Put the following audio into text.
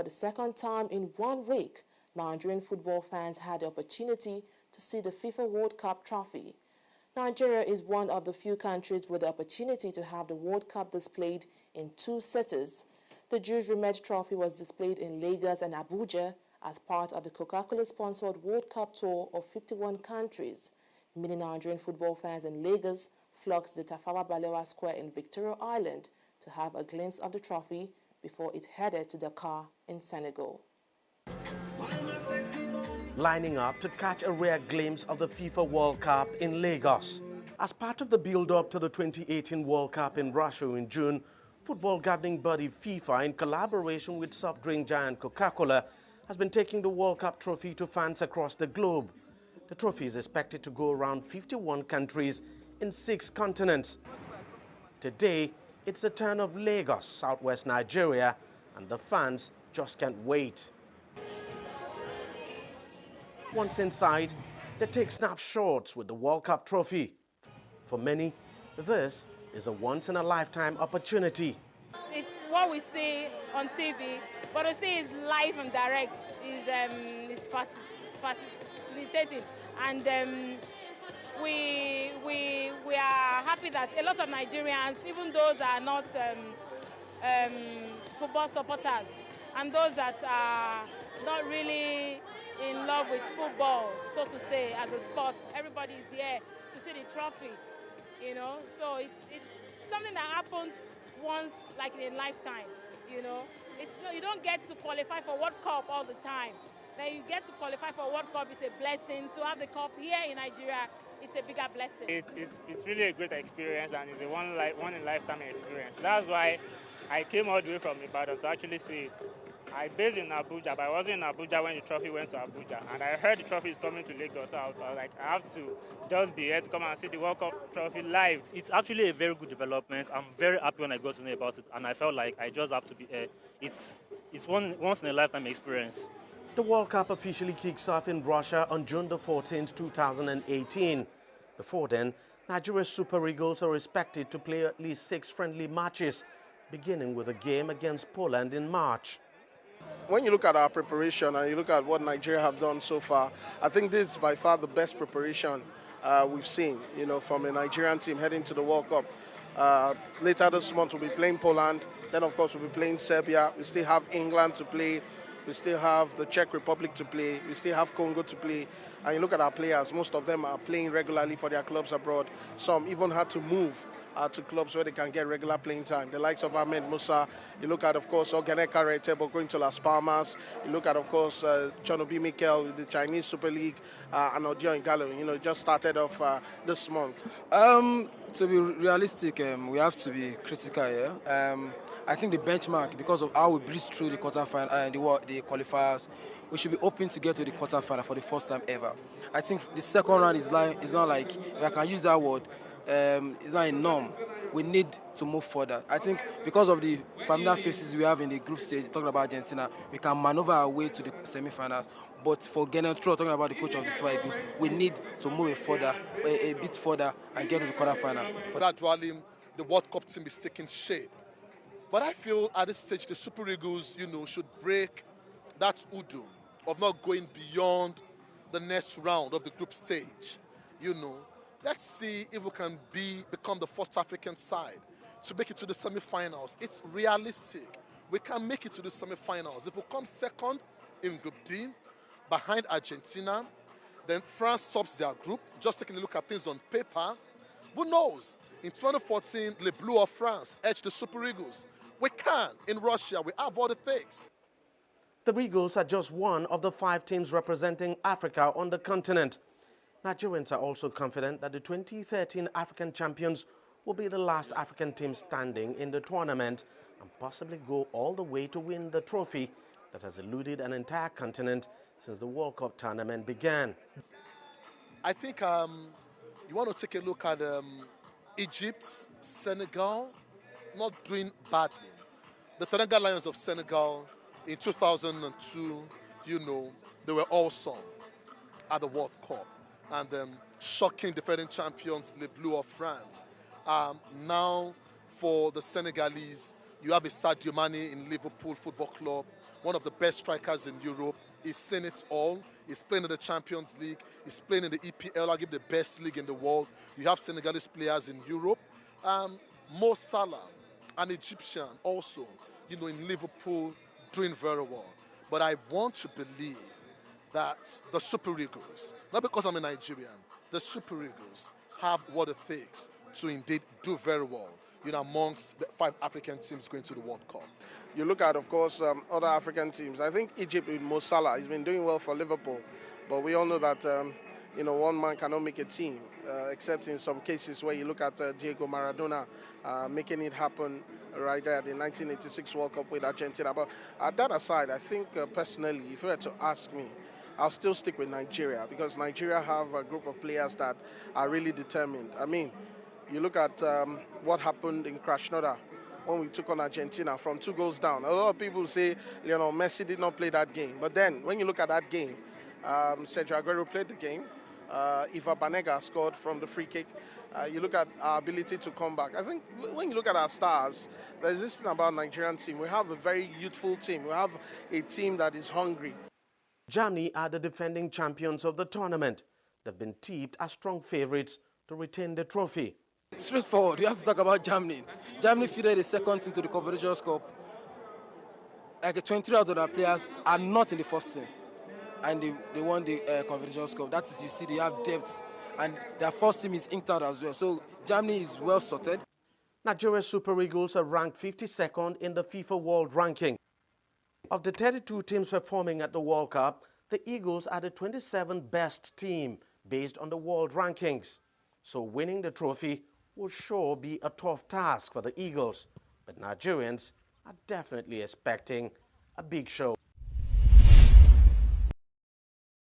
For the second time in 1 week, Nigerian football fans had the opportunity to see the FIFA World Cup trophy. Nigeria is one of the few countries with the opportunity to have the World Cup displayed in 2 cities. The Jules Rimet Trophy was displayed in Lagos and Abuja as part of the Coca-Cola-sponsored World Cup tour of 51 countries. Many Nigerian football fans in Lagos flocked to the Tafawa Balewa Square in Victoria Island to have a glimpse of the trophy before it headed to Dakar in Senegal. Lining up to catch a rare glimpse of the FIFA World Cup in Lagos. As part of the build-up to the 2018 World Cup in Russia in June, football governing body FIFA, in collaboration with soft drink giant Coca-Cola, has been taking the World Cup trophy to fans across the globe. The trophy is expected to go around 51 countries in 6 continents. Today, it's the turn of Lagos, southwest Nigeria, and the fans just can't wait. Once inside, they take snapshots with the World Cup trophy. For many, this is a once-in-a-lifetime opportunity. It's what we see on TV, but to see it live and direct is fascinating. And we are happy that a lot of Nigerians, even those that are not football supporters, and those that are not really in love with football, so to say, as a sport, everybody is here to see the trophy, you know. So it's something that happens once, like in a lifetime, you know. You don't get to qualify for World Cup all the time. Then you get to qualify for World Cup. It's a blessing. To have the cup here in Nigeria, it's a bigger blessing. It's really a great experience, and it's a one in lifetime experience. That's why I came all the way from Ibadan to actually see it. I based in Abuja, but I wasn't in Abuja when the trophy went to Abuja. And I heard the trophy is coming to Lagos, so I was like, I have to just be here to come and see the World Cup trophy live. It's actually a very good development. I'm very happy when I got to know about it, and I felt like I just have to be here. It's once in a lifetime experience. The World Cup officially kicks off in Russia on June the 14th, 2018. Before then, Nigeria's Super Eagles are expected to play at least 6 friendly matches, beginning with a game against Poland in March. When you look at our preparation and you look at what Nigeria have done so far, I think this is by far the best preparation we've seen, you know, from a Nigerian team heading to the World Cup. Later this month we'll be playing Poland, then of course we'll be playing Serbia, we still have England to play, we still have the Czech Republic to play, we still have Congo to play. And you look at our players, most of them are playing regularly for their clubs abroad. Some even had to move to clubs where they can get regular playing time. The likes of Ahmed Musa, you look at, of course, Ogene Karetebo going to Las Palmas, you look at, of course, John Obi Mikel with the Chinese Super League, and Odion Igalo, you know, just started off this month. To be realistic, we have to be critical here. I think the benchmark, because of how we breezed through the quarterfinal and the qualifiers, we should be hoping to get to the quarterfinal for the first time ever. I think the second round is not like, if I can use that word, it's not a norm. We need to move further. I think because of the familiar faces we have in the group stage, talking about Argentina, we can maneuver our way to the semi-finals. But for Genetro, talking about the coach of the Super Eagles, we need to move a bit further and get to the quarterfinal. Gradually, the World Cup team is taking shape. But I feel at this stage, the Super Eagles, you know, should break that hoodoo of not going beyond the next round of the group stage. You know, let's see if we can become the first African side to make it to the semi-finals. It's realistic. We can make it to the semi-finals. If we come second in Group D, behind Argentina, then France tops their group. Just taking a look at things on paper, who knows? In 2014, Les Bleus of France edged the Super Eagles. We can. In Russia, we have what it takes. The Eagles are just one of the 5 teams representing Africa on the continent. Nigerians are also confident that the 2013 African champions will be the last African team standing in the tournament and possibly go all the way to win the trophy that has eluded an entire continent since the World Cup tournament began. I think you want to take a look at Egypt, Senegal, not doing badly. The Teranga Lions of Senegal in 2002, you know, they were awesome at the World Cup. And shocking defending champions, Les Bleus of France. Now for the Senegalese You have a Sadio Mane in Liverpool Football Club, one of the best strikers in Europe. He's seen it all. He's playing in the Champions League. He's playing in the EPL, arguably the best league in the world. You have Senegalese players in Europe. Mo Salah, an Egyptian also, in Liverpool, doing very well. But I want to believe that the Super Eagles, not because I'm a Nigerian, the Super Eagles have what it takes to indeed do very well, amongst the 5 African teams going to the World Cup. You look at, of course, other African teams. I think Egypt with Mo Salah, he's been doing well for Liverpool. But we all know that, one man cannot make a team, except in some cases where you look at Diego Maradona making it happen right there at the 1986 World Cup with Argentina. But that aside, I think personally, if you were to ask me, I'll still stick with Nigeria because Nigeria have a group of players that are really determined. I mean, you look at what happened in Krasnodar when we took on Argentina from 2 goals down. A lot of people say, Messi did not play that game. But then, when you look at that game, Sergio Aguero played the game. Iva Banega scored from the free kick. You look at our ability to come back. I think when you look at our stars, there's this thing about Nigerian team. We have a very youthful team. We have a team that is hungry. Germany are the defending champions of the tournament. They've been tipped as strong favourites to retain the trophy. Straightforward, you have to talk about Germany. Germany fielded the second team to the Confederations Cup. Like 23 out of their players are not in the first team. And they won the Confederations Cup. That is, you see, they have depth. And their first team is inked out as well. So Germany is well sorted. Nigeria's Super Eagles are ranked 52nd in the FIFA World Ranking. Of the 32 teams performing at the World Cup, the Eagles are the 27th best team based on the world rankings. So winning the trophy will sure be a tough task for the Eagles. But Nigerians are definitely expecting a big show.